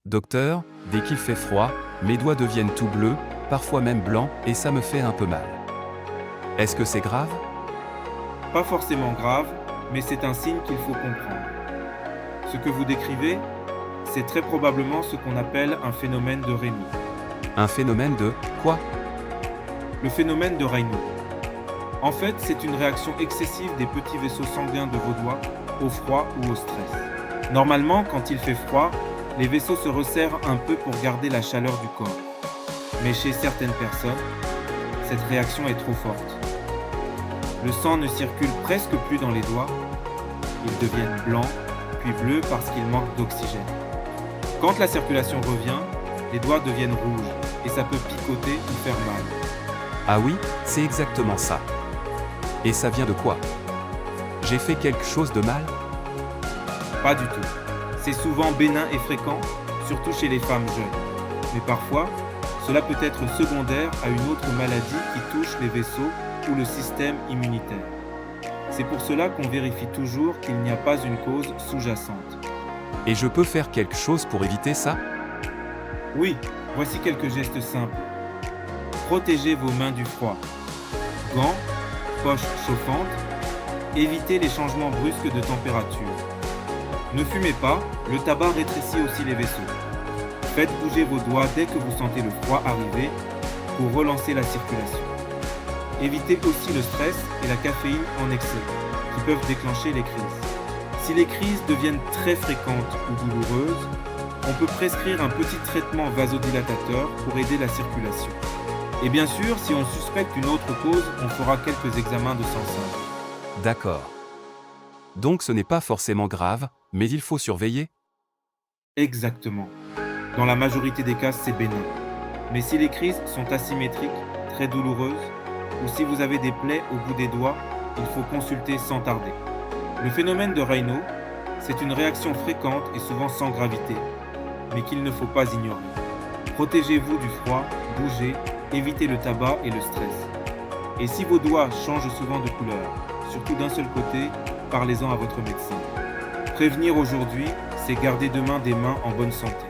Docteur, dès qu'il fait froid, mes doigts deviennent tout bleus, parfois même blancs, et ça me fait un peu mal. Est-ce que c'est grave? Pas forcément grave, mais c'est un signe qu'il faut comprendre. Ce que vous décrivez, c'est très probablement ce qu'on appelle un phénomène de Raynaud. Un phénomène de quoi? Le phénomène de Raynaud. En fait, c'est une réaction excessive des petits vaisseaux sanguins de vos doigts au froid ou au stress. Normalement, quand il fait froid, les vaisseaux se resserrent un peu pour garder la chaleur du corps. Mais chez certaines personnes, cette réaction est trop forte. Le sang ne circule presque plus dans les doigts, ils deviennent blancs, puis bleus parce qu'ils manquent d'oxygène. Quand la circulation revient, les doigts deviennent rouges et ça peut picoter ou faire mal. Ah oui, c'est exactement ça. Et ça vient de quoi? J'ai fait quelque chose de mal? Pas du tout. C'est souvent bénin et fréquent, surtout chez les femmes jeunes. Mais parfois, cela peut être secondaire à une autre maladie qui touche les vaisseaux ou le système immunitaire. C'est pour cela qu'on vérifie toujours qu'il n'y a pas une cause sous-jacente. Et je peux faire quelque chose pour éviter ça? Oui, voici quelques gestes simples. Protégez vos mains du froid. Gants, poches chauffantes. Évitez les changements brusques de température. Ne fumez pas, le tabac rétrécit aussi les vaisseaux. Faites bouger vos doigts dès que vous sentez le froid arriver pour relancer la circulation. Évitez aussi le stress et la caféine en excès, qui peuvent déclencher les crises. Si les crises deviennent très fréquentes ou douloureuses, on peut prescrire un petit traitement vasodilatateur pour aider la circulation. Et bien sûr, si on suspecte une autre cause, on fera quelques examens de sang simple. D'accord. Donc ce n'est pas forcément grave, mais il faut surveiller? Exactement. Dans la majorité des cas, c'est bénin. Mais si les crises sont asymétriques, très douloureuses, ou si vous avez des plaies au bout des doigts, il faut consulter sans tarder. Le phénomène de Raynaud, c'est une réaction fréquente et souvent sans gravité, mais qu'il ne faut pas ignorer. Protégez-vous du froid, bougez, évitez le tabac et le stress. Et si vos doigts changent souvent de couleur, surtout d'un seul côté, parlez-en à votre médecin. Prévenir aujourd'hui, c'est garder demain des mains en bonne santé.